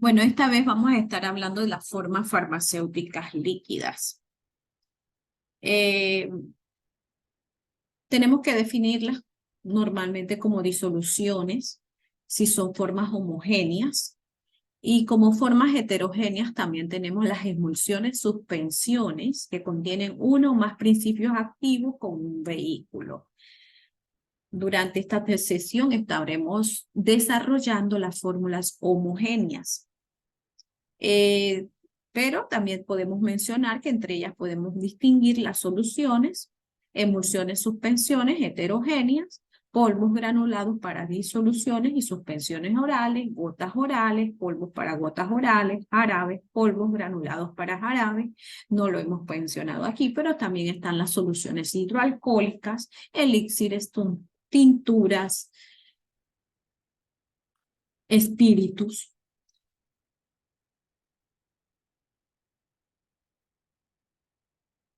Bueno, esta vez vamos a estar hablando de las formas farmacéuticas líquidas. Eh, Tenemos que definirlas normalmente como disoluciones, si son formas homogéneas, y como formas heterogéneas también tenemos las emulsiones, suspensiones, que contienen uno o más principios activos con un vehículo. Durante esta sesión estaremos desarrollando las fórmulas homogéneas. Eh, pero también podemos mencionar que entre ellas podemos distinguir las soluciones, emulsiones, suspensiones heterogéneas, polvos granulados para disoluciones y suspensiones orales, gotas orales, polvos para gotas orales, jarabes, polvos granulados para jarabes. No lo hemos mencionado aquí, pero también están las soluciones hidroalcohólicas, elixires, tinturas, espíritus.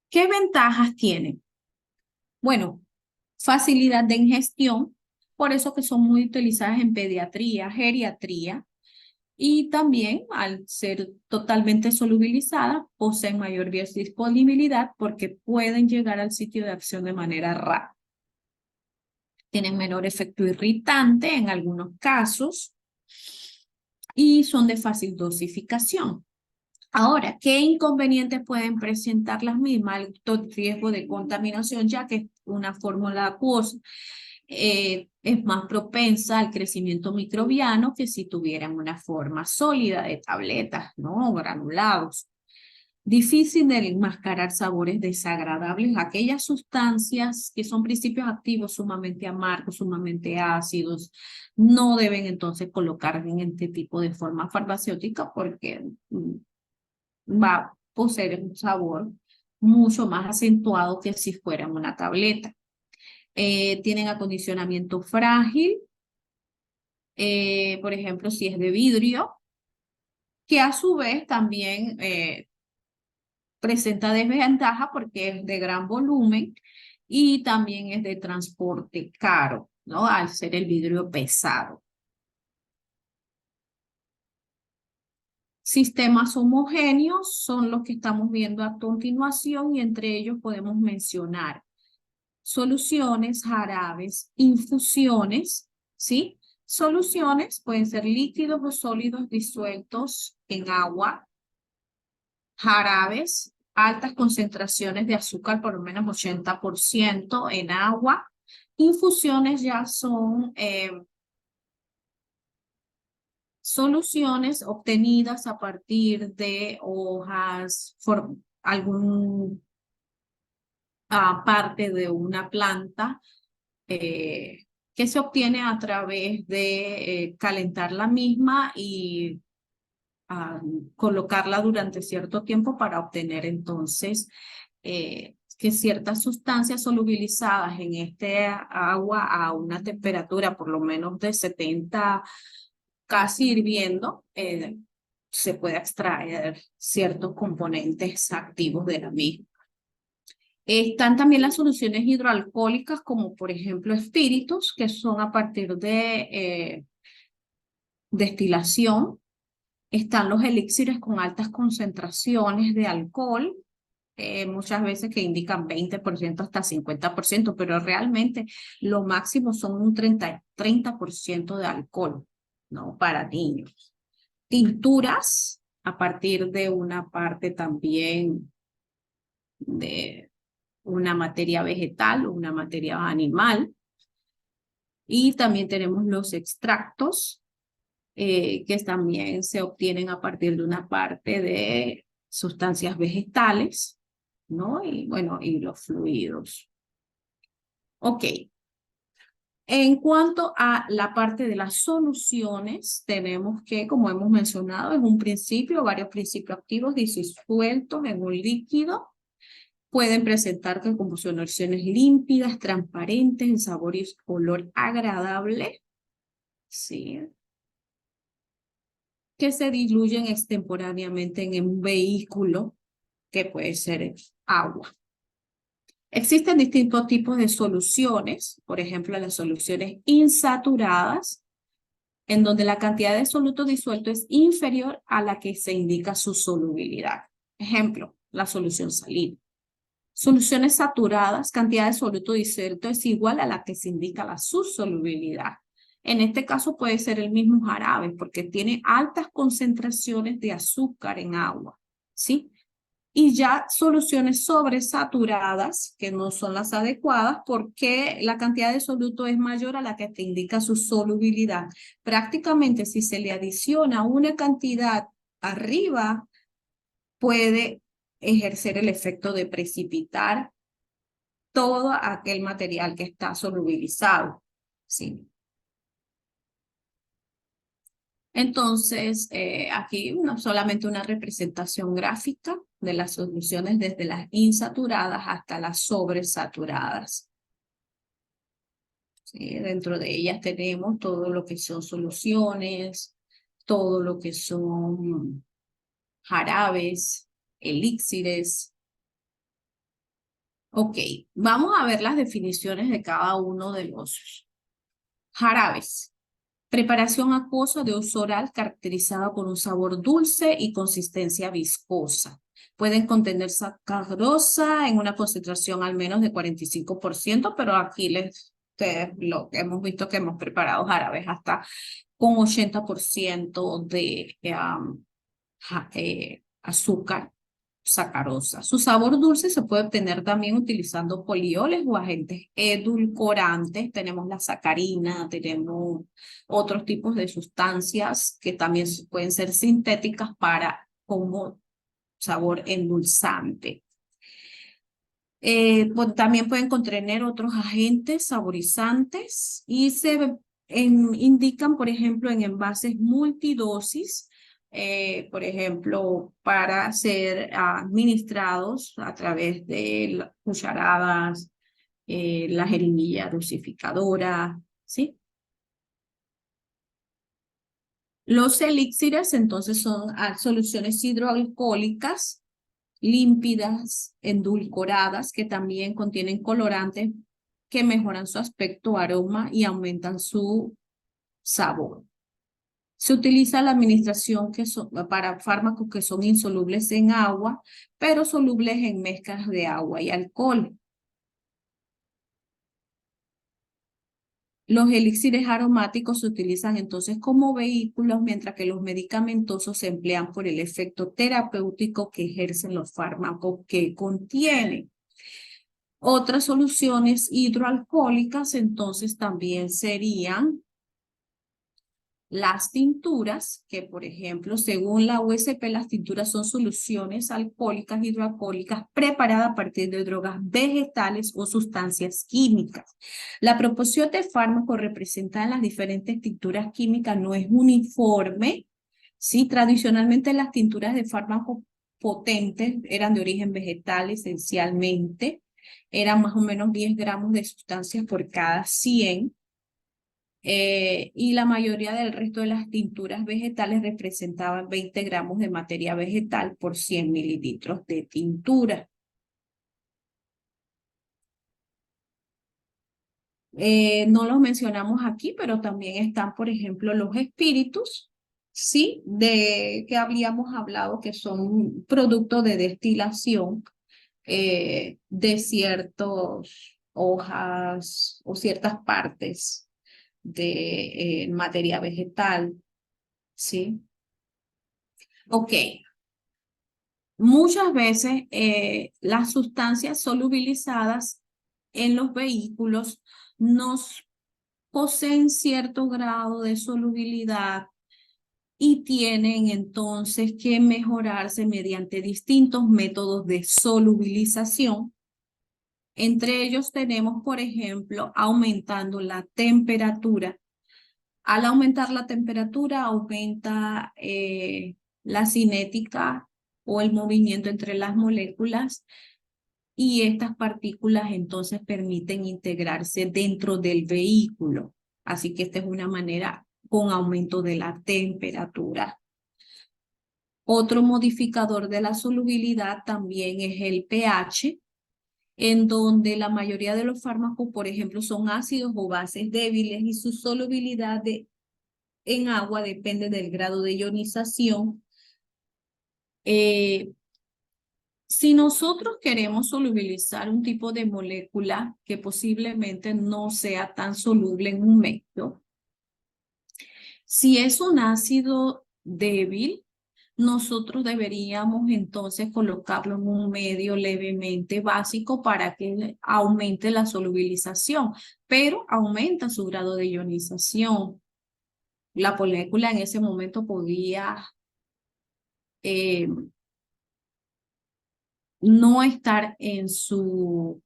¿Qué ventajas tienen? Bueno, facilidad de ingestión, por eso que son muy utilizadas en pediatría, geriatría, y también al ser totalmente solubilizadas, poseen mayor biodisponibilidad porque pueden llegar al sitio de acción de manera rápida. Tienen menor efecto irritante en algunos casos y son de fácil dosificación. Ahora, ¿qué inconvenientes pueden presentar las mismas? Alto riesgo de contaminación, ya que una fórmula acuosa es más propensa al crecimiento microbiano que si tuvieran una forma sólida de tabletas, ¿no? Granulados. Difícil de enmascarar sabores desagradables, aquellas sustancias que son principios activos sumamente amargos, sumamente ácidos, no deben entonces colocar en este tipo de forma farmacéutica porque va a poseer un sabor mucho más acentuado que si fuera una tableta. Tienen acondicionamiento frágil, por ejemplo, si es de vidrio, que a su vez también presenta desventaja porque es de gran volumen y también es de transporte caro, ¿no? Al ser el vidrio pesado. Sistemas homogéneos son los que estamos viendo a continuación y entre ellos podemos mencionar soluciones, jarabes, infusiones, ¿sí? Soluciones pueden ser líquidos o sólidos disueltos en agua, jarabes, altas concentraciones de azúcar, por lo menos 80% en agua. Infusiones ya son soluciones obtenidas a partir de hojas, algún parte de una planta que se obtiene a través de calentar la misma y colocarla durante cierto tiempo para obtener entonces que ciertas sustancias solubilizadas en este agua a una temperatura por lo menos de 70, casi hirviendo, se puede extraer ciertos componentes activos de la misma. Están también las soluciones hidroalcohólicas, como por ejemplo espíritus, que son a partir de destilación. Están los elixires con altas concentraciones de alcohol, muchas veces que indican 20% hasta 50%, pero realmente lo máximo son un 30% de alcohol, ¿no? Para niños. Tinturas, a partir de una parte también de una materia vegetal o una materia animal. Y también tenemos los extractos, que también se obtienen a partir de una parte de sustancias vegetales, ¿no? Y bueno, y los fluidos. Ok. En cuanto a la parte de las soluciones, tenemos que, como hemos mencionado, es un principio, varios principios activos disueltos en un líquido. Pueden presentar como soluciones límpidas, transparentes, en sabor y olor agradable, ¿sí? Que se diluyen extemporáneamente en un vehículo que puede ser agua. Existen distintos tipos de soluciones, por ejemplo, las soluciones insaturadas, en donde la cantidad de soluto disuelto es inferior a la que se indica su solubilidad. Ejemplo, la solución salina. Soluciones saturadas, cantidad de soluto disuelto es igual a la que se indica la subsolubilidad. En este caso puede ser el mismo jarabe porque tiene altas concentraciones de azúcar en agua, ¿sí? Y ya soluciones sobresaturadas, que no son las adecuadas, porque la cantidad de soluto es mayor a la que te indica su solubilidad. Prácticamente, si se le adiciona una cantidad arriba, puede ejercer el efecto de precipitar todo aquel material que está solubilizado, ¿sí? Entonces, aquí solamente una representación gráfica de las soluciones desde las insaturadas hasta las sobresaturadas. ¿Sí? Dentro de ellas tenemos todo lo que son soluciones, todo lo que son jarabes, elixires. Ok, vamos a ver las definiciones de cada uno de los jarabes. Preparación acuosa de uso oral caracterizada por un sabor dulce y consistencia viscosa. Pueden contener sacarosa en una concentración al menos de 45%, pero aquí lo que hemos visto que hemos preparado jarabes hasta con 80% de azúcar sacarosa. Su sabor dulce se puede obtener también utilizando polioles o agentes edulcorantes. Tenemos la sacarina, tenemos otros tipos de sustancias que también pueden ser sintéticas para como sabor endulzante. También pueden contener otros agentes saborizantes y se indican, por ejemplo, en envases multidosis, por ejemplo, para ser administrados a través de cucharadas, la jeringuilla dosificadora, ¿sí? Los elixires, entonces, son soluciones hidroalcohólicas límpidas, endulcoradas, que también contienen colorantes que mejoran su aspecto, aroma y aumentan su sabor. Se utiliza la administración para fármacos que son insolubles en agua, pero solubles en mezclas de agua y alcohol. Los elixires aromáticos se utilizan entonces como vehículos, mientras que los medicamentosos se emplean por el efecto terapéutico que ejercen los fármacos que contienen. Otras soluciones hidroalcohólicas entonces también serían las tinturas, que por ejemplo, según la USP, las tinturas son soluciones alcohólicas hidroalcohólicas preparadas a partir de drogas vegetales o sustancias químicas. La proporción de fármacos representada en las diferentes tinturas químicas no es uniforme. Sí, tradicionalmente las tinturas de fármacos potentes eran de origen vegetal esencialmente, eran más o menos 10 gramos de sustancias por cada 100. Y la mayoría del resto de las tinturas vegetales representaban 20 gramos de materia vegetal por 100 mililitros de tintura. No los mencionamos aquí, pero también están, por ejemplo, los espíritus, ¿sí? De que habíamos hablado que son productos de destilación de ciertas hojas o ciertas partes de materia vegetal, ¿sí? Ok, muchas veces las sustancias solubilizadas en los vehículos nos poseen cierto grado de solubilidad y tienen entonces que mejorarse mediante distintos métodos de solubilización. Entre ellos tenemos, por ejemplo, aumentando la temperatura. Al aumentar la temperatura, aumenta la cinética o el movimiento entre las moléculas y estas partículas entonces permiten integrarse dentro del vehículo. Así que esta es una manera con aumento de la temperatura. Otro modificador de la solubilidad también es el pH, en donde la mayoría de los fármacos, por ejemplo, son ácidos o bases débiles y su solubilidad en agua depende del grado de ionización. Eh, si nosotros queremos solubilizar un tipo de molécula que posiblemente no sea tan soluble en un medio, si es un ácido débil, nosotros deberíamos entonces colocarlo en un medio levemente básico para que aumente la solubilización, pero aumenta su grado de ionización. La molécula en ese momento podía eh, no estar en su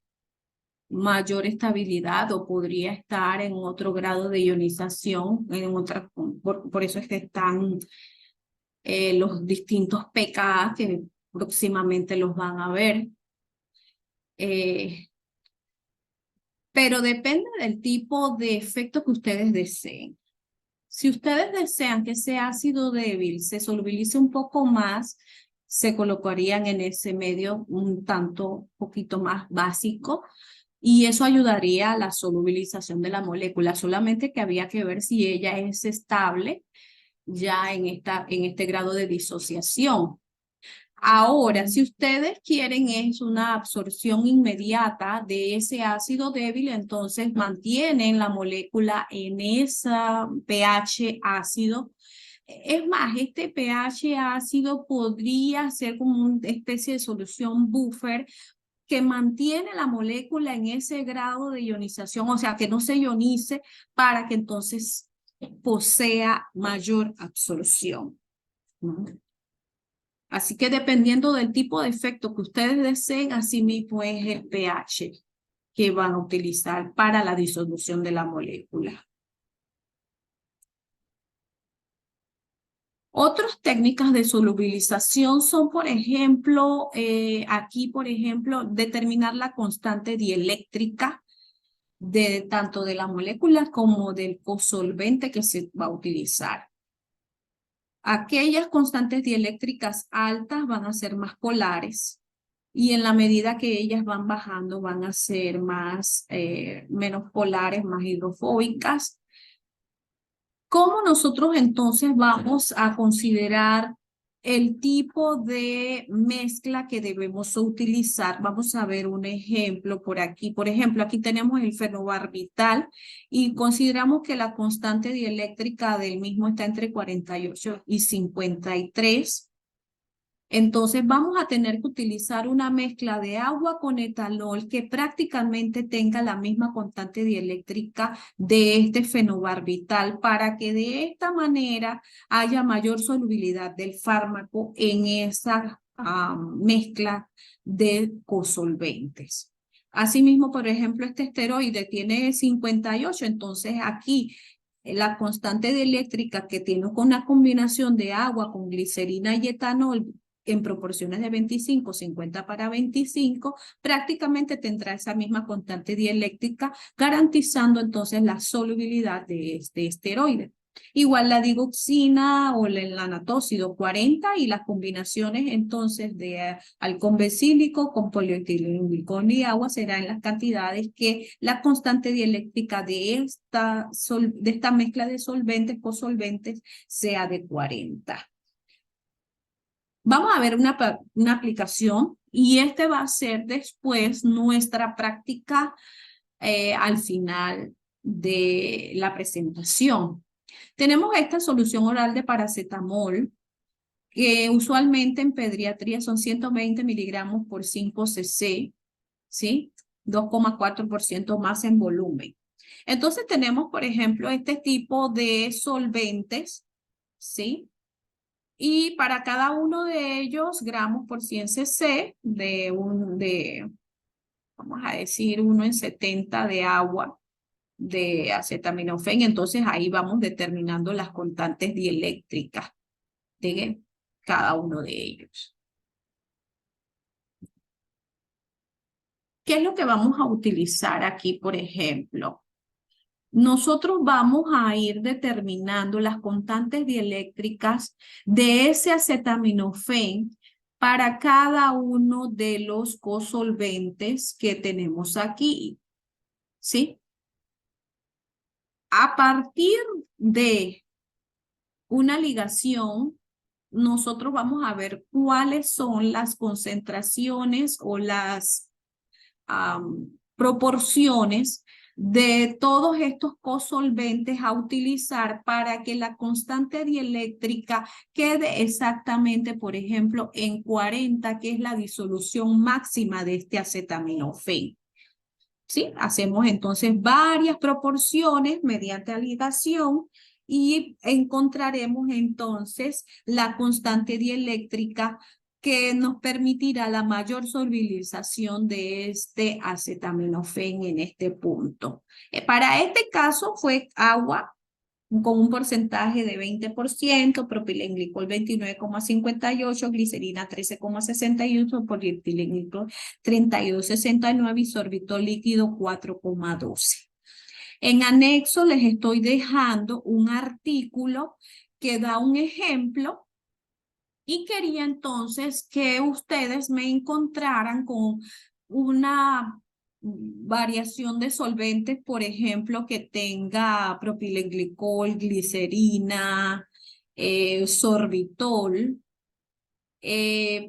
mayor estabilidad o podría estar en otro grado de ionización, por eso es que están los distintos pKa que próximamente los van a ver. Pero depende del tipo de efecto que ustedes deseen. Si ustedes desean que ese ácido débil se solubilice un poco más, se colocarían en ese medio un poquito más básico y eso ayudaría a la solubilización de la molécula, solamente que había que ver si ella es estable ya en este grado de disociación. Ahora, si ustedes quieren es una absorción inmediata de ese ácido débil, entonces mantienen la molécula en esa pH ácido. Es más, este pH ácido podría ser como una especie de solución buffer que mantiene la molécula en ese grado de ionización, o sea, que no se ionice para que entonces posea mayor absorción, ¿no? Así que dependiendo del tipo de efecto que ustedes deseen, así mismo es el pH que van a utilizar para la disolución de la molécula. Otras técnicas de solubilización son, por ejemplo, aquí, por ejemplo, determinar la constante dieléctrica de tanto de la molécula como del cosolvente que se va a utilizar. Aquellas constantes dieléctricas altas van a ser más polares y en la medida que ellas van bajando van a ser menos polares, más hidrofóbicas. ¿Cómo nosotros entonces vamos a considerar el tipo de mezcla que debemos utilizar? Vamos a ver un ejemplo por aquí. Por ejemplo, aquí tenemos el fenobarbital y consideramos que la constante dieléctrica del mismo está entre 48 y 53. Entonces vamos a tener que utilizar una mezcla de agua con etanol que prácticamente tenga la misma constante dieléctrica de este fenobarbital para que de esta manera haya mayor solubilidad del fármaco en esa mezcla de cosolventes. Asimismo, por ejemplo, este esteroide tiene 58, entonces aquí la constante dieléctrica que tiene con una combinación de agua con glicerina y etanol en proporciones de 25, 50 para 25, prácticamente tendrá esa misma constante dieléctrica, garantizando entonces la solubilidad de este esteroide. Igual la digoxina o el lanatócido 40 y las combinaciones entonces de alcohol bencílico con polietilenglicol y agua serán las cantidades que la constante dieléctrica de esta mezcla de solventes, cosolventes, sea de 40. Vamos a ver una aplicación y este va a ser después nuestra práctica al final de la presentación. Tenemos esta solución oral de paracetamol que usualmente en pediatría son 120 miligramos por 5 cc, ¿sí? 2,4% más en volumen. Entonces tenemos, por ejemplo, este tipo de solventes, ¿sí? Y para cada uno de ellos, gramos por 100 cc vamos a decir, 1 en 70 de agua de acetaminofén. Entonces ahí vamos determinando las constantes dieléctricas de cada uno de ellos. ¿Qué es lo que vamos a utilizar aquí, por ejemplo? Nosotros vamos a ir determinando las constantes dieléctricas de ese acetaminofén para cada uno de los cosolventes que tenemos aquí, ¿sí? A partir de una ligación, nosotros vamos a ver cuáles son las concentraciones o las proporciones de todos estos cosolventes a utilizar para que la constante dieléctrica quede exactamente, por ejemplo, en 40, que es la disolución máxima de este acetaminofén. ¿Sí? Hacemos entonces varias proporciones mediante ligación y encontraremos entonces la constante dieléctrica que nos permitirá la mayor solubilización de este acetaminofén en este punto. Para este caso fue agua con un porcentaje de 20%, propilenglicol 29,58, glicerina 13,68, polietilenglicol 32,69 y sorbitol líquido 4,12. En anexo les estoy dejando un artículo que da un ejemplo y quería entonces que ustedes me encontraran con una variación de solventes, por ejemplo, que tenga propilenglicol, glicerina, sorbitol,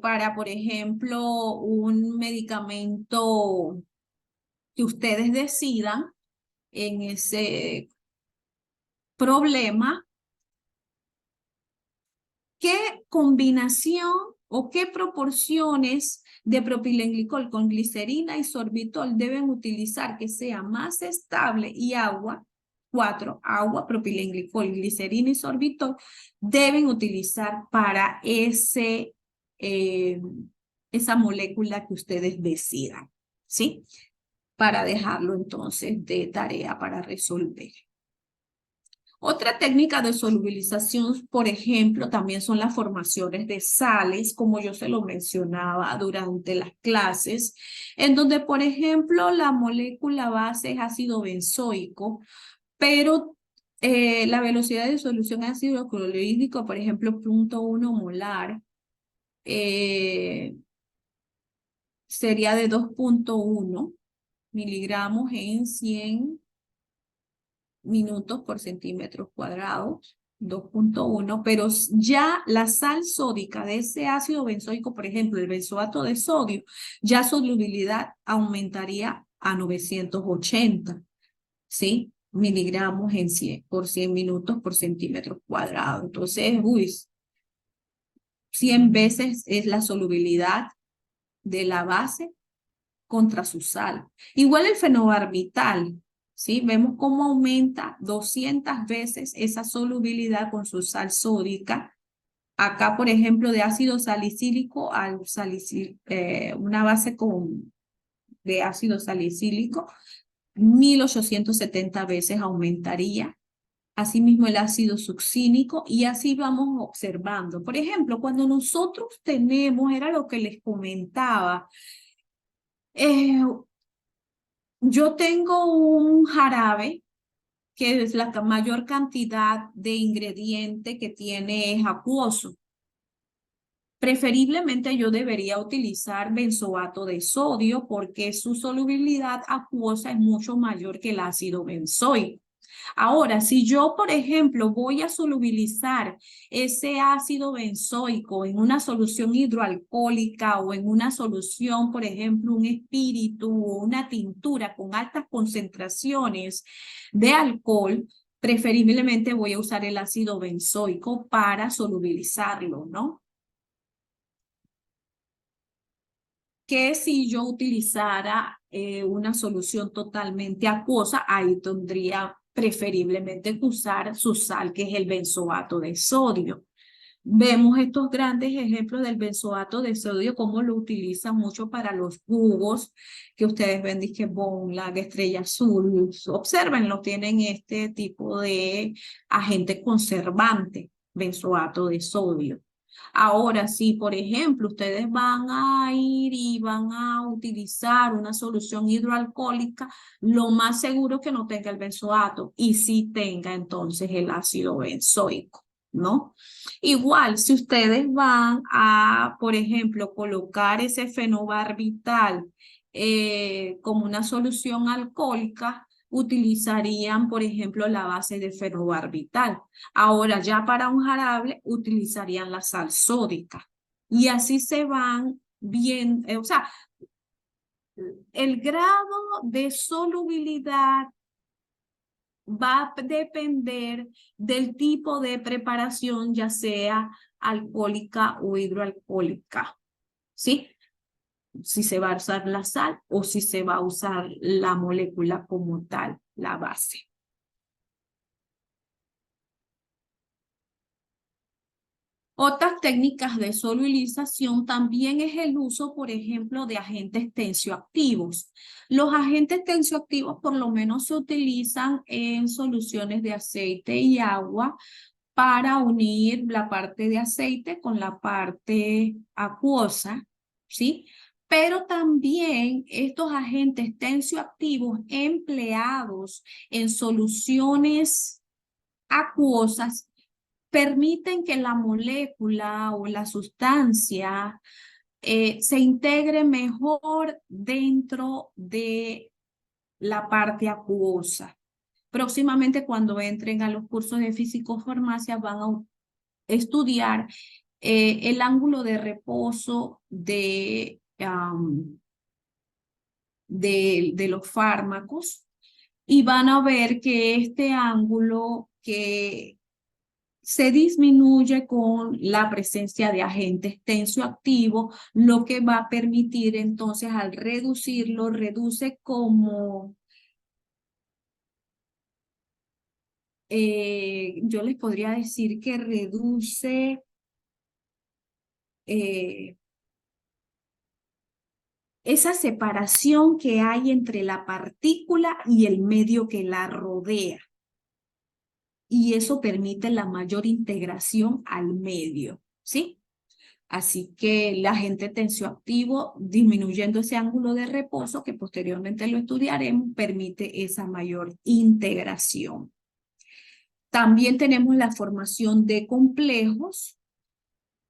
para, por ejemplo, un medicamento que ustedes decidan en ese problema. ¿Qué combinación o qué proporciones de propilenglicol con glicerina y sorbitol deben utilizar que sea más estable y agua? 4, agua, propilenglicol, glicerina y sorbitol deben utilizar para esa molécula que ustedes decidan, ¿sí? Para dejarlo entonces de tarea para resolver. Otra técnica de solubilización, por ejemplo, también son las formaciones de sales, como yo se lo mencionaba durante las clases, en donde, por ejemplo, la molécula base es ácido benzoico, pero la velocidad de disolución de ácido clorhídrico, por ejemplo, 0,1 molar, sería de 2,1 miligramos en 100 minutos por centímetros cuadrados, 2,1, pero ya la sal sódica de ese ácido benzoico, por ejemplo, el benzoato de sodio, ya su solubilidad aumentaría a 980, ¿sí? Miligramos en 100, por 100 minutos por centímetro cuadrado. Entonces, 100 veces es la solubilidad de la base contra su sal. Igual el fenobarbital, ¿sí? Vemos cómo aumenta 200 veces esa solubilidad con su sal sódica. Acá, por ejemplo, de ácido salicílico al una base de ácido salicílico, 1870 veces aumentaría. Asimismo el ácido succínico y así vamos observando. Por ejemplo, cuando nosotros tenemos, era lo que les comentaba, yo tengo un jarabe que es la mayor cantidad de ingrediente que tiene es acuoso. Preferiblemente yo debería utilizar benzoato de sodio porque su solubilidad acuosa es mucho mayor que el ácido benzoico. Ahora, si yo, por ejemplo, voy a solubilizar ese ácido benzoico en una solución hidroalcohólica o en una solución, por ejemplo, un espíritu o una tintura con altas concentraciones de alcohol, preferiblemente voy a usar el ácido benzoico para solubilizarlo, ¿no? Que si yo utilizara una solución totalmente acuosa, ahí tendría preferiblemente que usar su sal, que es el benzoato de sodio. Vemos estos grandes ejemplos del benzoato de sodio, cómo lo utilizan mucho para los jugos que ustedes ven, que Bonlag, Estrella Azul, observen, tienen este tipo de agente conservante, benzoato de sodio. Ahora, si por ejemplo ustedes van a ir y van a utilizar una solución hidroalcohólica, lo más seguro es que no tenga el benzoato y sí tenga entonces el ácido benzoico, ¿no? Igual, si ustedes van a, por ejemplo, colocar ese fenobarbital como una solución alcohólica, utilizarían, por ejemplo, la base de ferrobarbital. Ahora, ya para un jarabe, utilizarían la sal sódica. Y así se van bien, o sea, el grado de solubilidad va a depender del tipo de preparación, ya sea alcohólica o hidroalcohólica, ¿sí? Si se va a usar la sal o si se va a usar la molécula como tal, la base. Otras técnicas de solubilización también es el uso, por ejemplo, de agentes tensioactivos. Los agentes tensioactivos por lo menos se utilizan en soluciones de aceite y agua para unir la parte de aceite con la parte acuosa, ¿sí? Pero también estos agentes tensioactivos empleados en soluciones acuosas permiten que la molécula o la sustancia se integre mejor dentro de la parte acuosa. Próximamente, cuando entren a los cursos de físico-farmacia, van a estudiar el ángulo de reposo de los fármacos y van a ver que este ángulo que se disminuye con la presencia de agentes tensioactivos, lo que va a permitir entonces al reducirlo, reduce como, yo les podría decir que reduce eh, esa separación que hay entre la partícula y el medio que la rodea. Y eso permite la mayor integración al medio, ¿sí? Así que el agente tensioactivo, disminuyendo ese ángulo de reposo, que posteriormente lo estudiaremos, permite esa mayor integración. También tenemos la formación de complejos.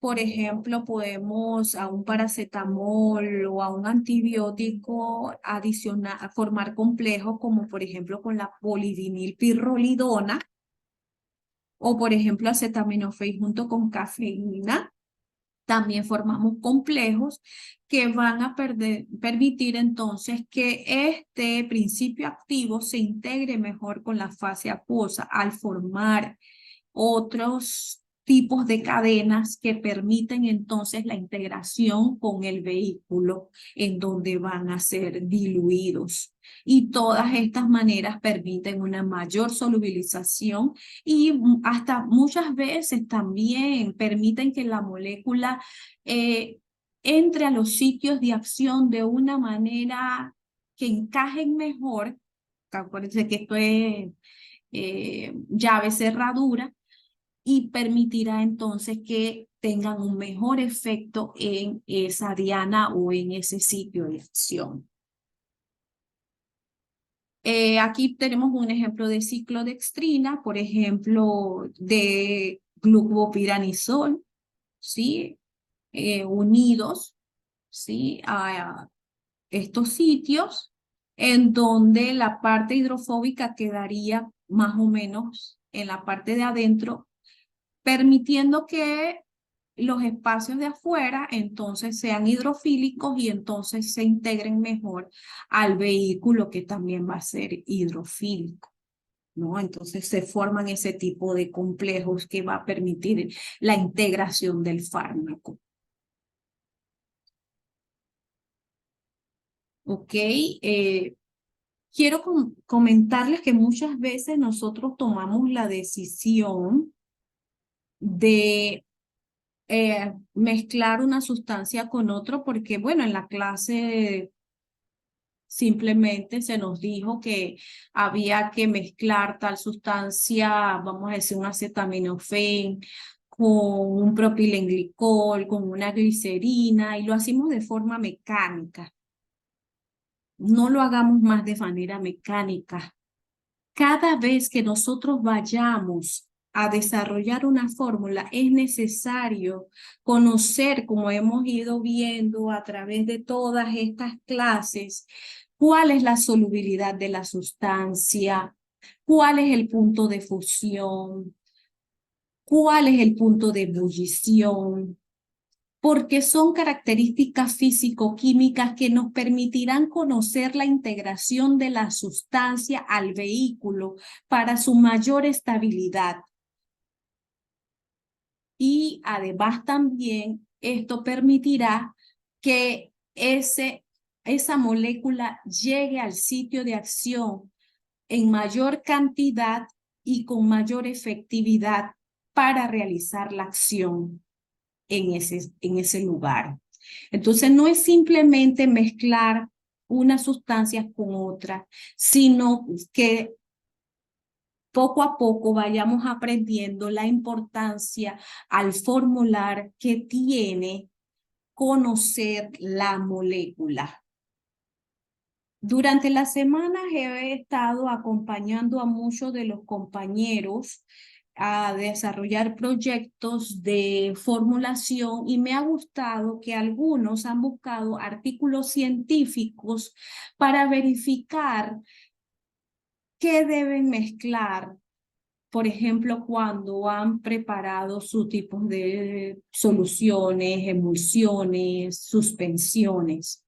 Por ejemplo, podemos a un paracetamol o a un antibiótico adicionar, formar complejos como por ejemplo con la polidinilpirrolidona o por ejemplo acetaminofén junto con cafeína. También formamos complejos que van a permitir entonces que este principio activo se integre mejor con la fase acuosa al formar otros tipos de cadenas que permiten entonces la integración con el vehículo en donde van a ser diluidos. Y todas estas maneras permiten una mayor solubilización y hasta muchas veces también permiten que la molécula entre a los sitios de acción de una manera que encajen mejor. Acuérdense que esto es llave cerradura y permitirá entonces que tengan un mejor efecto en esa diana o en ese sitio de acción. Aquí tenemos un ejemplo de ciclodextrina, por ejemplo, de glucopiranizol, ¿sí? Unidos, ¿sí? A estos sitios en donde la parte hidrofóbica quedaría más o menos en la parte de adentro, permitiendo que los espacios de afuera entonces sean hidrofílicos y entonces se integren mejor al vehículo que también va a ser hidrofílico, ¿no? Entonces se forman ese tipo de complejos que va a permitir la integración del fármaco. ¿Ok? Quiero comentarles que muchas veces nosotros tomamos la decisión de mezclar una sustancia con otro porque, bueno, en la clase simplemente se nos dijo que había que mezclar tal sustancia, vamos a decir un acetaminofén, con un propilenglicol, con una glicerina, y lo hacemos de forma mecánica. No lo hagamos más de manera mecánica. Cada vez que nosotros vayamos a desarrollar una fórmula, es necesario conocer, como hemos ido viendo a través de todas estas clases, cuál es la solubilidad de la sustancia, cuál es el punto de fusión, cuál es el punto de ebullición, porque son características físico-químicas que nos permitirán conocer la integración de la sustancia al vehículo para su mayor estabilidad. Y además también esto permitirá que esa molécula llegue al sitio de acción en mayor cantidad y con mayor efectividad para realizar la acción en ese lugar. Entonces, no es simplemente mezclar unas sustancias con otras, sino que poco a poco vayamos aprendiendo la importancia al formular que tiene conocer la molécula. Durante las semanas he estado acompañando a muchos de los compañeros a desarrollar proyectos de formulación y me ha gustado que algunos han buscado artículos científicos para verificar qué deben mezclar, por ejemplo, cuando han preparado sus tipos de soluciones, emulsiones, suspensiones.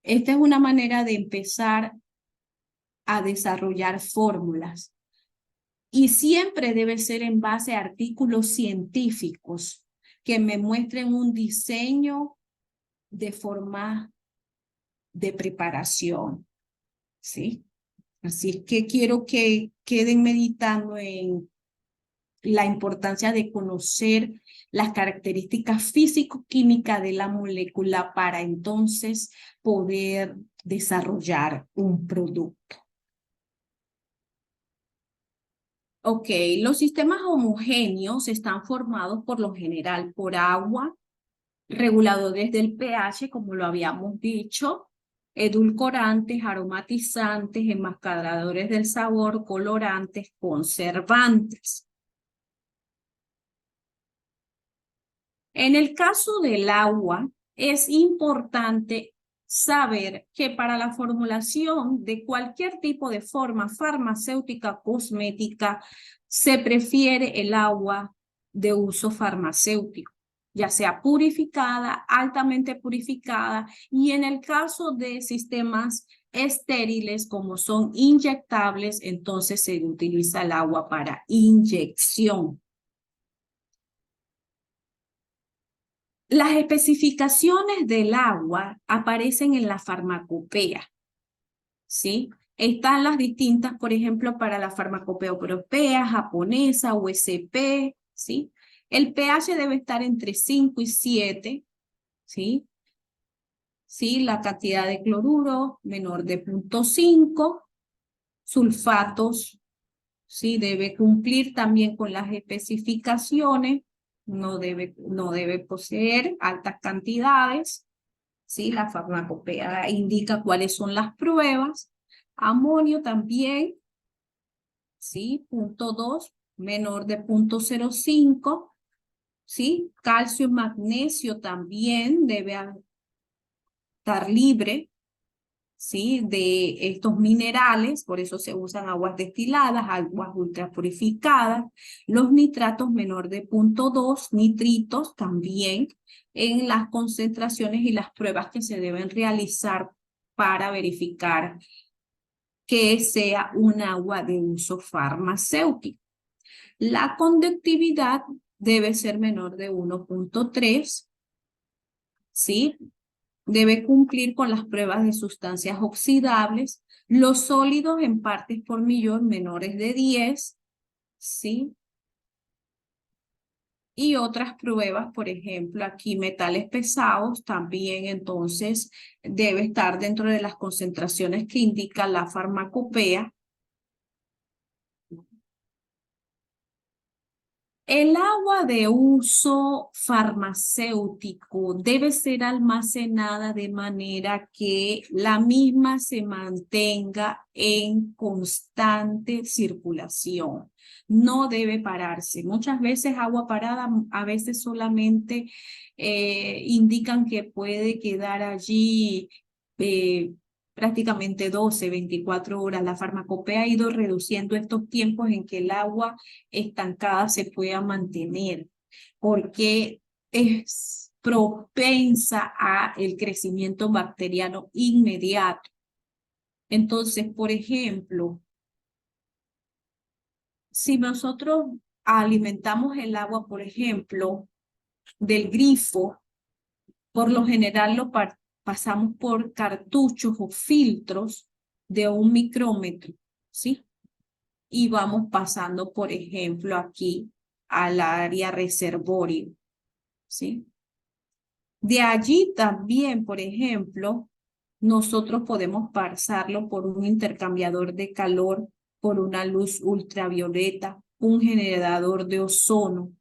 Esta es una manera de empezar a desarrollar fórmulas y siempre debe ser en base a artículos científicos que me muestren un diseño de forma de preparación, ¿sí? Así es que quiero que queden meditando en la importancia de conocer las características físico-químicas de la molécula para entonces poder desarrollar un producto. Ok, los sistemas homogéneos están formados por lo general por agua, reguladores del pH, como lo habíamos dicho, edulcorantes, aromatizantes, enmascaradores del sabor, colorantes, conservantes. En el caso del agua, es importante saber que para la formulación de cualquier tipo de forma farmacéutica cosmética, se prefiere el agua de uso farmacéutico, ya sea purificada, altamente purificada, y en el caso de sistemas estériles como son inyectables, entonces se utiliza el agua para inyección. Las especificaciones del agua aparecen en la farmacopea, ¿sí? Están las distintas, por ejemplo, para la farmacopea europea, japonesa, USP, ¿sí? El pH debe estar entre 5 y 7, ¿sí? ¿Sí? La cantidad de cloruro menor de 0.5, sulfatos, ¿sí? Debe cumplir también con las especificaciones, no debe poseer altas cantidades, ¿sí? La farmacopea indica cuáles son las pruebas. Amonio también, ¿sí? 0.2, menor de 0.05, ¿sí? Calcio y magnesio también debe estar libre, ¿sí? De estos minerales, por eso se usan aguas destiladas, aguas ultrapurificadas, los nitratos menor de 0.2, nitritos también, en las concentraciones y las pruebas que se deben realizar para verificar que sea un agua de uso farmacéutico. La conductividad debe ser menor de 1.3, ¿sí? Debe cumplir con las pruebas de sustancias oxidables, los sólidos en partes por millón menores de 10, ¿sí? Y otras pruebas, por ejemplo, aquí metales pesados, también entonces debe estar dentro de las concentraciones que indica la farmacopea. El agua de uso farmacéutico debe ser almacenada de manera que la misma se mantenga en constante circulación. No debe pararse. Muchas veces agua parada, a veces solamente indican que puede quedar allí prácticamente 12, 24 horas. La farmacopea ha ido reduciendo estos tiempos en que el agua estancada se pueda mantener, porque es propensa a el crecimiento bacteriano inmediato. Entonces, por ejemplo, si nosotros alimentamos el agua, por ejemplo, del grifo, por lo general pasamos por cartuchos o filtros de 1 micrómetro, ¿sí? Y vamos pasando, por ejemplo, aquí al área reservorio, ¿sí? De allí también, por ejemplo, nosotros podemos pasarlo por un intercambiador de calor, por una luz ultravioleta, un generador de ozono,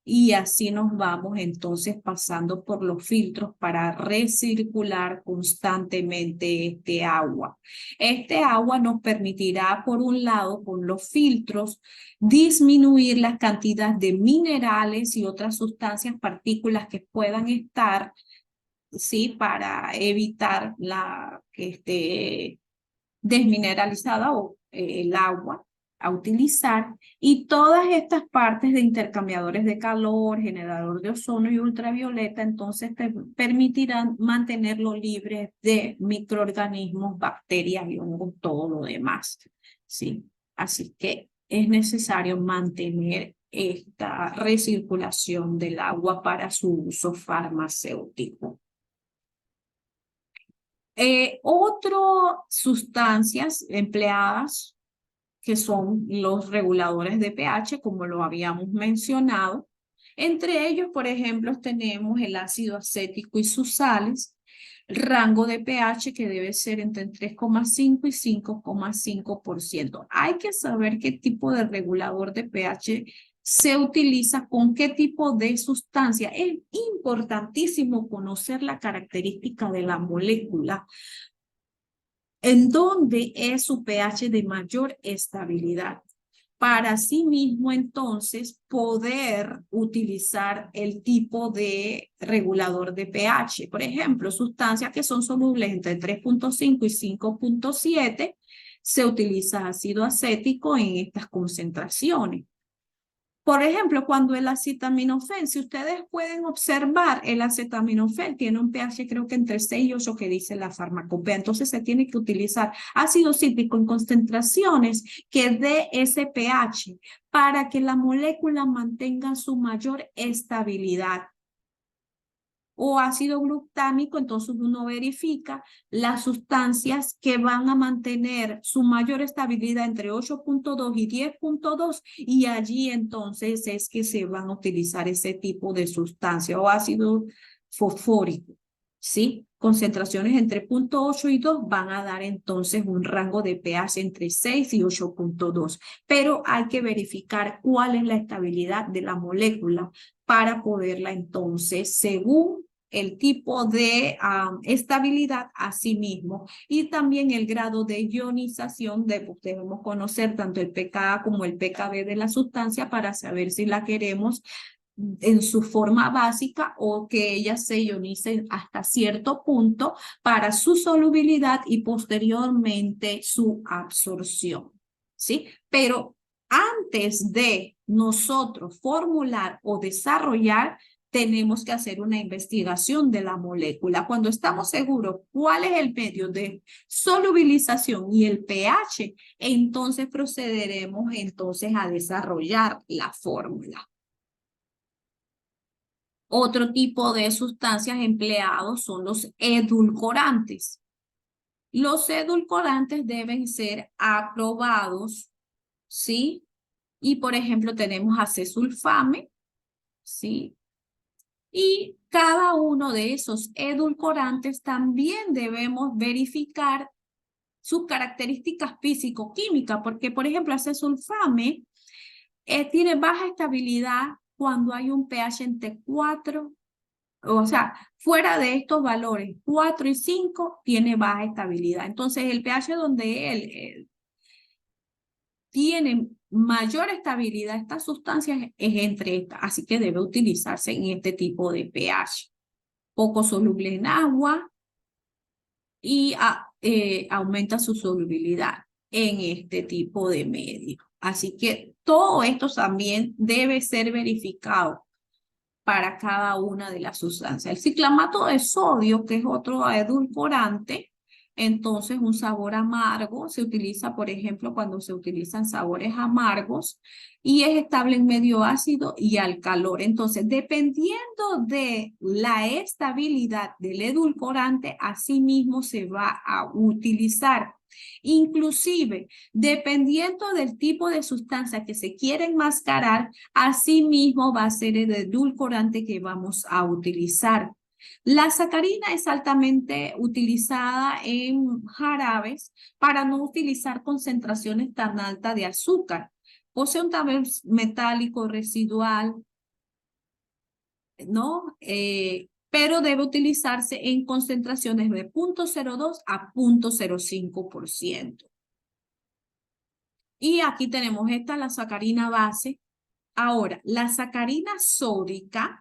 y así nos vamos entonces pasando por los filtros para recircular constantemente este agua. Este agua nos permitirá, por un lado, con los filtros, disminuir la cantidad de minerales y otras sustancias, partículas que puedan estar, ¿sí? Para evitar que esté desmineralizada o el agua a utilizar, y todas estas partes de intercambiadores de calor, generador de ozono y ultravioleta, entonces te permitirán mantenerlo libre de microorganismos, bacterias y hongos, todo lo demás, ¿sí? Así que es necesario mantener esta recirculación del agua para su uso farmacéutico. Otras sustancias empleadas que son los reguladores de pH, como lo habíamos mencionado. Entre ellos, por ejemplo, tenemos el ácido acético y sus sales, rango de pH que debe ser entre 3,5 y 5,5%. Hay que saber qué tipo de regulador de pH se utiliza, con qué tipo de sustancia. Es importantísimo conocer la característica de la molécula, en donde es su pH de mayor estabilidad, para asimismo entonces poder utilizar el tipo de regulador de pH. Por ejemplo, sustancias que son solubles entre 3,5 y 5,7, se utiliza ácido acético en estas concentraciones. Por ejemplo, cuando el acetaminofén, si ustedes pueden observar, el acetaminofén tiene un pH creo que entre 6 y 8 que dice la farmacopea. Entonces se tiene que utilizar ácido cítrico en concentraciones que dé ese pH para que la molécula mantenga su mayor estabilidad. O ácido glutámico, entonces uno verifica las sustancias que van a mantener su mayor estabilidad entre 8,2 y 10,2, y allí entonces es que se van a utilizar ese tipo de sustancia, o ácido fosfórico, ¿sí? Concentraciones entre 0,8 y 2 van a dar entonces un rango de pH entre 6 y 8,2, pero hay que verificar cuál es la estabilidad de la molécula para poderla entonces, según el tipo de estabilidad, a sí mismo, y también el grado de ionización. Debemos conocer tanto el pKa como el pKb de la sustancia para saber si la queremos en su forma básica o que ella se ionice hasta cierto punto para su solubilidad y posteriormente su absorción, ¿sí? Pero antes de nosotros formular o desarrollar, tenemos que hacer una investigación de la molécula. Cuando estamos seguros cuál es el medio de solubilización y el pH, entonces procederemos entonces a desarrollar la fórmula. Otro tipo de sustancias empleados son los edulcorantes. Los edulcorantes deben ser aprobados, ¿sí? Y por ejemplo tenemos acesulfame, ¿sí? Y cada uno de esos edulcorantes también debemos verificar sus características físico-químicas, porque por ejemplo acesulfame tiene baja estabilidad cuando hay un pH entre 4, o sea, fuera de estos valores 4 y 5 tiene baja estabilidad. Entonces el pH donde él tiene mayor estabilidad, estas sustancias, es entre estas, así que debe utilizarse en este tipo de pH. Poco soluble en agua, y aumenta su solubilidad en este tipo de medio. Así que todo esto también debe ser verificado para cada una de las sustancias. El ciclamato de sodio, que es otro edulcorante, entonces un sabor amargo se utiliza, por ejemplo, cuando se utilizan sabores amargos y es estable en medio ácido y al calor. Entonces, dependiendo de la estabilidad del edulcorante, asimismo se va a utilizar. Inclusive, dependiendo del tipo de sustancia que se quiere enmascarar, asimismo va a ser el edulcorante que vamos a utilizar. La sacarina es altamente utilizada en jarabes para no utilizar concentraciones tan altas de azúcar. Posee un tabel metálico residual, ¿no? Pero debe utilizarse en concentraciones de 0.02 a 0.05%. Y aquí tenemos esta, la sacarina base. Ahora, la sacarina sódica,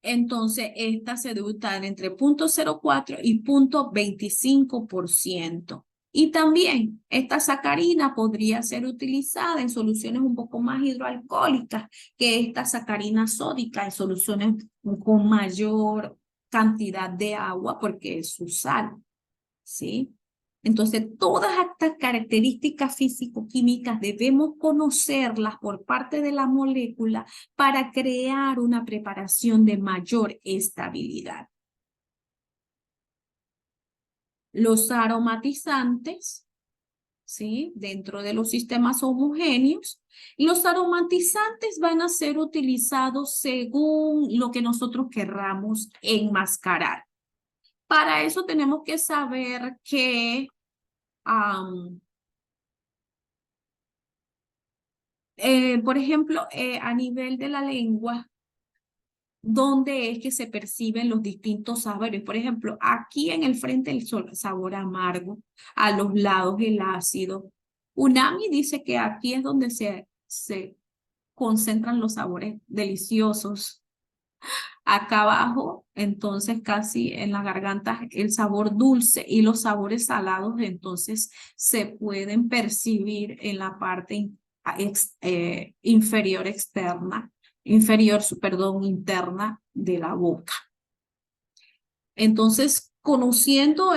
entonces esta se debe usar entre 0.04 y 0.25%. Y también esta sacarina podría ser utilizada en soluciones un poco más hidroalcohólicas que esta sacarina sódica, en soluciones con mayor cantidad de agua porque es su sal, ¿sí? Entonces, todas estas características físico-químicas debemos conocerlas por parte de la molécula para crear una preparación de mayor estabilidad. Los aromatizantes, ¿sí? Dentro de los sistemas homogéneos, los aromatizantes van a ser utilizados según lo que nosotros querramos enmascarar. Para eso tenemos que saber que por ejemplo, a nivel de la lengua, ¿dónde es que se perciben los distintos sabores? Por ejemplo, aquí en el frente el sabor amargo, a los lados el ácido. Unami dice que aquí es donde se concentran los sabores deliciosos. Acá abajo, entonces casi en la garganta, el sabor dulce y los sabores salados, entonces se pueden percibir en la parte inferior externa, perdón, interna de la boca. Entonces, conociendo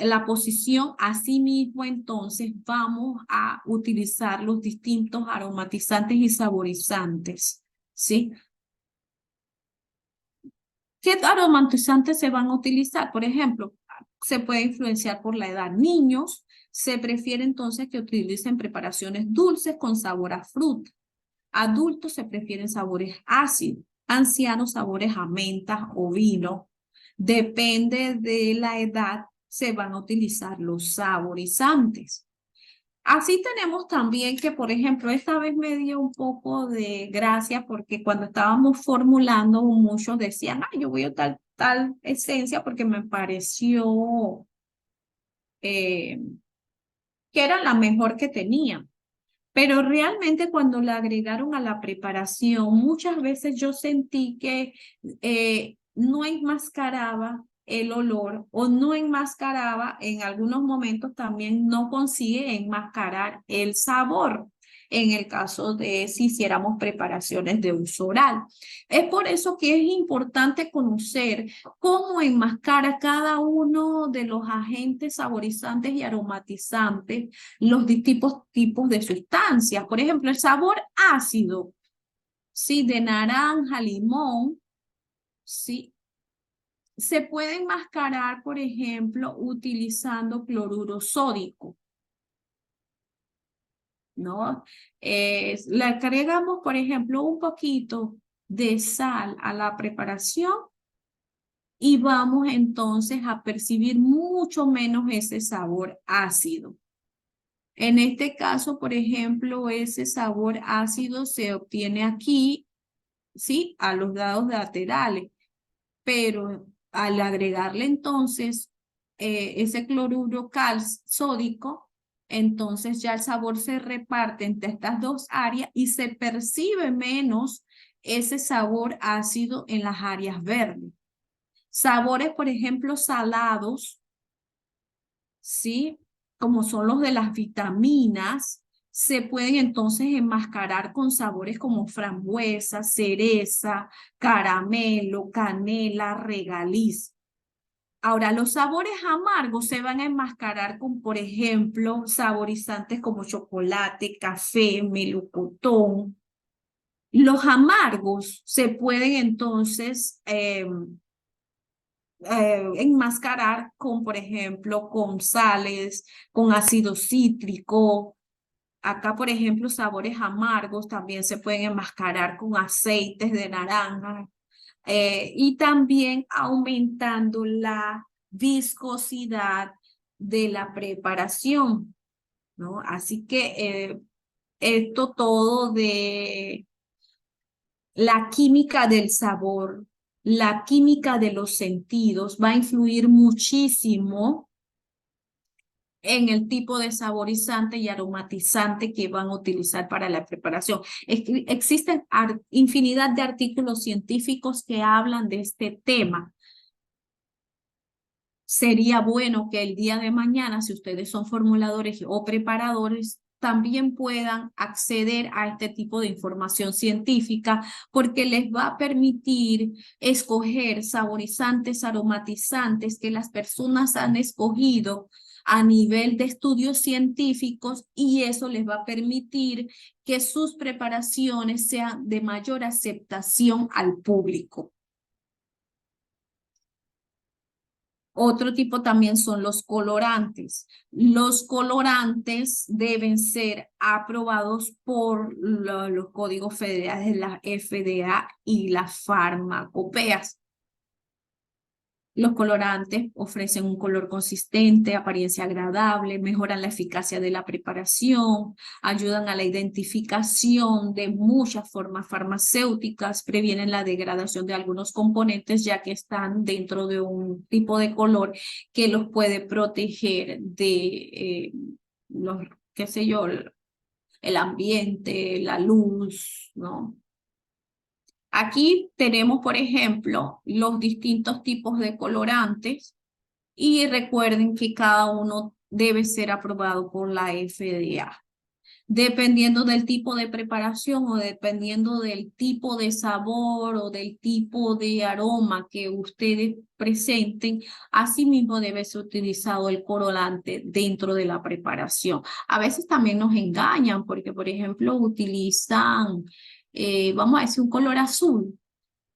la posición, asimismo, entonces vamos a utilizar los distintos aromatizantes y saborizantes, ¿sí? ¿Qué aromatizantes se van a utilizar? Por ejemplo, se puede influenciar por la edad. Niños, se prefiere entonces que utilicen preparaciones dulces con sabor a fruta. Adultos se prefieren sabores ácidos. Ancianos, sabores a menta o vino. Depende de la edad, se van a utilizar los saborizantes. Así tenemos también que, por ejemplo, esta vez me dio un poco de gracia porque cuando estábamos formulando, muchos decían, yo voy a tal esencia porque me pareció que era la mejor que tenía. Pero realmente cuando la agregaron a la preparación, muchas veces yo sentí que no enmascaraba el olor o no enmascaraba, en algunos momentos también no consigue enmascarar el sabor en el caso de si hiciéramos preparaciones de uso oral. Es por eso que es importante conocer cómo enmascara cada uno de los agentes saborizantes y aromatizantes los tipos de sustancias. Por ejemplo, el sabor ácido, ¿sí? De naranja, limón, ¿sí? Se puede enmascarar, por ejemplo, utilizando cloruro sódico, ¿no? Le agregamos, por ejemplo, un poquito de sal a la preparación y vamos entonces a percibir mucho menos ese sabor ácido. En este caso, por ejemplo, ese sabor ácido se obtiene aquí, ¿sí? A los lados laterales, pero al agregarle entonces ese cloruro sódico, entonces ya el sabor se reparte entre estas dos áreas y se percibe menos ese sabor ácido en las áreas verdes. Sabores, por ejemplo, salados, ¿sí? Como son los de las vitaminas, se pueden entonces enmascarar con sabores como frambuesa, cereza, caramelo, canela, regaliz. Ahora, los sabores amargos se van a enmascarar con, por ejemplo, saborizantes como chocolate, café, melocotón. Los amargos se pueden entonces enmascarar con, por ejemplo, con sales, con ácido cítrico. Acá, por ejemplo, sabores amargos también se pueden enmascarar con aceites de naranja y también aumentando la viscosidad de la preparación, ¿no? Así que esto todo de la química del sabor, la química de los sentidos va a influir muchísimo en el tipo de saborizante y aromatizante que van a utilizar para la preparación. Existen infinidad de artículos científicos que hablan de este tema. Sería bueno que el día de mañana, si ustedes son formuladores o preparadores, también puedan acceder a este tipo de información científica porque les va a permitir escoger saborizantes, aromatizantes que las personas han escogido a nivel de estudios científicos y eso les va a permitir que sus preparaciones sean de mayor aceptación al público. Otro tipo también son los colorantes. Los colorantes deben ser aprobados por los códigos federales de la FDA y las farmacopeas. Los colorantes ofrecen un color consistente, apariencia agradable, mejoran la eficacia de la preparación, ayudan a la identificación de muchas formas farmacéuticas, previenen la degradación de algunos componentes ya que están dentro de un tipo de color que los puede proteger de los, qué sé yo, el ambiente, la luz, ¿no? Aquí tenemos, por ejemplo, los distintos tipos de colorantes y recuerden que cada uno debe ser aprobado por la FDA. Dependiendo del tipo de preparación o dependiendo del tipo de sabor o del tipo de aroma que ustedes presenten, asimismo debe ser utilizado el colorante dentro de la preparación. A veces también nos engañan porque, por ejemplo, utilizan, vamos a decir, un color azul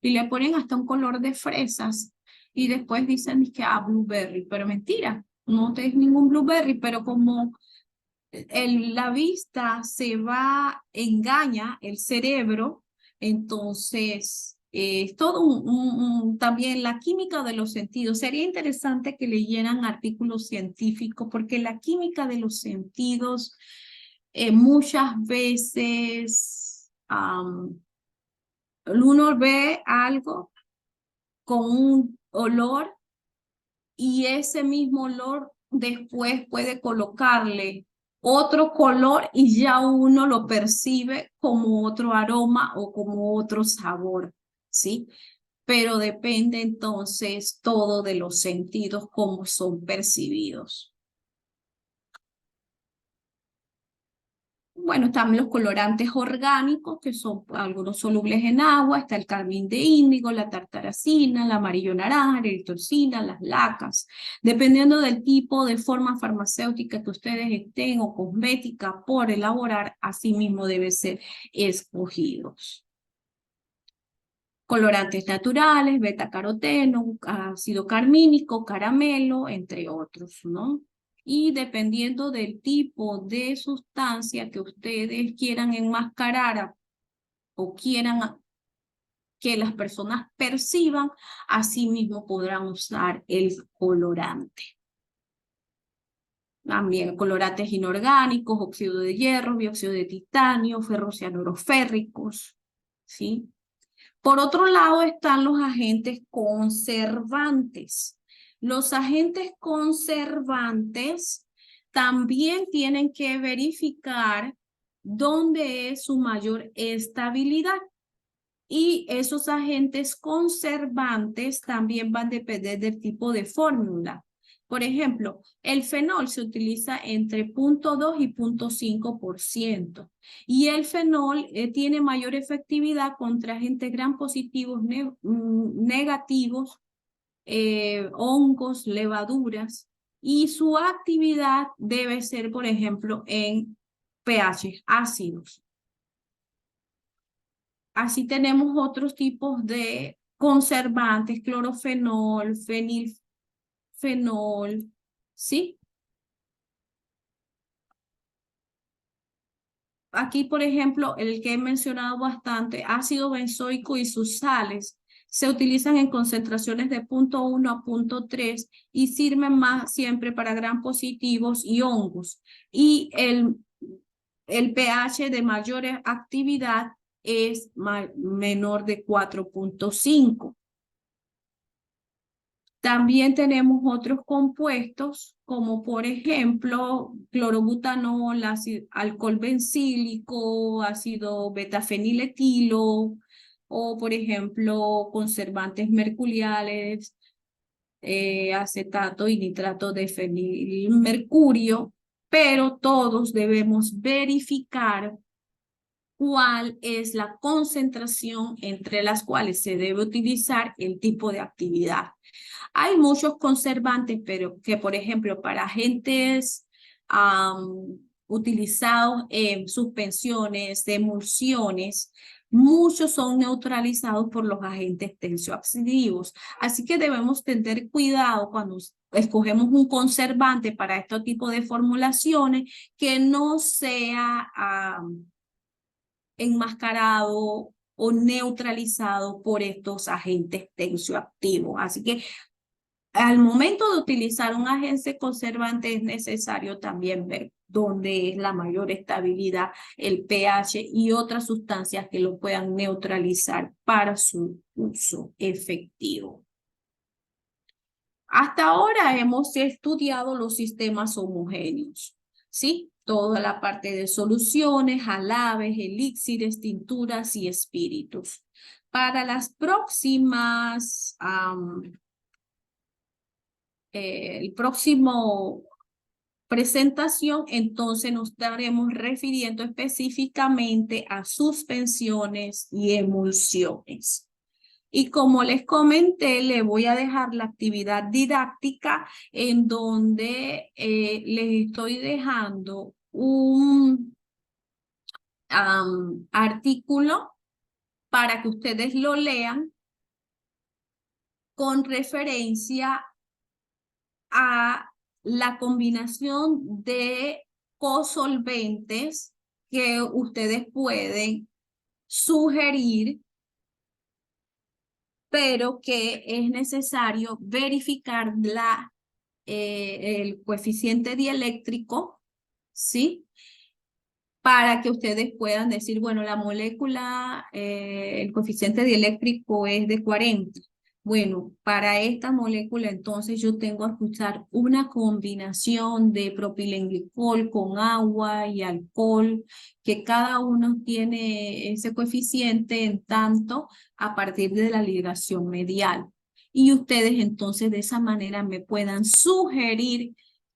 y le ponen hasta un color de fresas y después dicen que blueberry, pero mentira, no es ningún blueberry, pero como la vista se va, engaña el cerebro, entonces es todo también la química de los sentidos. Sería interesante que leyeran artículos científicos porque la química de los sentidos muchas veces uno ve algo con un olor y ese mismo olor después puede colocarle otro color y ya uno lo percibe como otro aroma o como otro sabor, ¿sí? Pero depende entonces todo de los sentidos, cómo son percibidos. Bueno, están los colorantes orgánicos, que son algunos solubles en agua, está el carmín de índigo, la tartaracina, el amarillo naranja, la eritrocina, las lacas. Dependiendo del tipo de forma farmacéutica que ustedes estén o cosmética por elaborar, así mismo deben ser escogidos. Colorantes naturales, beta-caroteno, ácido carmínico, caramelo, entre otros, ¿no? Y dependiendo del tipo de sustancia que ustedes quieran enmascarar o quieran que las personas perciban, así mismo podrán usar el colorante. También colorantes inorgánicos, óxido de hierro, dióxido de titanio, ferrocianuroférricos, ¿sí? Por otro lado están los agentes conservantes. Los agentes conservantes también tienen que verificar dónde es su mayor estabilidad. Y esos agentes conservantes también van a depender del tipo de fórmula. Por ejemplo, el fenol se utiliza entre 0,2 y 0,5%. Y el fenol tiene mayor efectividad contra agentes gram positivos, negativos, hongos, levaduras. Y su actividad debe ser, por ejemplo, en pH ácidos. Así tenemos otros tipos de conservantes, clorofenol, fenilfenol, ¿sí? Aquí, por ejemplo, el que he mencionado bastante, ácido benzoico y sus sales, se utilizan en concentraciones de 0,1 a 0,3 y sirven más siempre para gram positivos y hongos. Y el pH de mayor actividad es menor de 4,5. También tenemos otros compuestos, como por ejemplo, clorobutanol, alcohol bencílico, ácido betafeniletilo, o por ejemplo, conservantes mercuriales, acetato y nitrato de fenilmercurio, pero todos debemos verificar cuál es la concentración entre las cuales se debe utilizar el tipo de actividad. Hay muchos conservantes, pero que por ejemplo para agentes utilizados en suspensiones, emulsiones, muchos son neutralizados por los agentes tensioactivos. Así que debemos tener cuidado cuando escogemos un conservante para este tipo de formulaciones que no sea enmascarado o neutralizado por estos agentes tensioactivos. Así que al momento de utilizar un agente conservante es necesario también ver dónde es la mayor estabilidad, el pH y otras sustancias que lo puedan neutralizar para su uso efectivo. Hasta ahora hemos estudiado los sistemas homogéneos, ¿sí? Toda la parte de soluciones, jalaves, elixires, tinturas y espíritus. Para las próximas, el próximo presentación, entonces nos estaremos refiriendo específicamente a suspensiones y emulsiones. Y como les comenté, le voy a dejar la actividad didáctica en donde les estoy dejando un artículo para que ustedes lo lean con referencia a la combinación de cosolventes que ustedes pueden sugerir, pero que es necesario verificar el coeficiente dieléctrico, ¿sí? Para que ustedes puedan decir, bueno, la molécula, el coeficiente dieléctrico es de 40. Bueno, para esta molécula entonces yo tengo que usar una combinación de propilenglicol con agua y alcohol, que cada uno tiene ese coeficiente en tanto a partir de la ligación medial. Y ustedes entonces de esa manera me puedan sugerir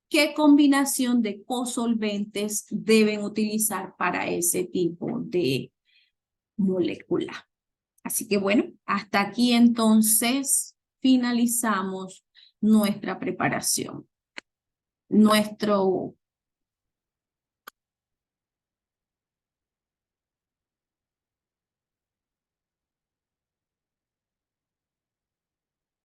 qué combinación de cosolventes deben utilizar para ese tipo de molécula. Así que bueno, hasta aquí entonces finalizamos nuestra preparación. Nuestro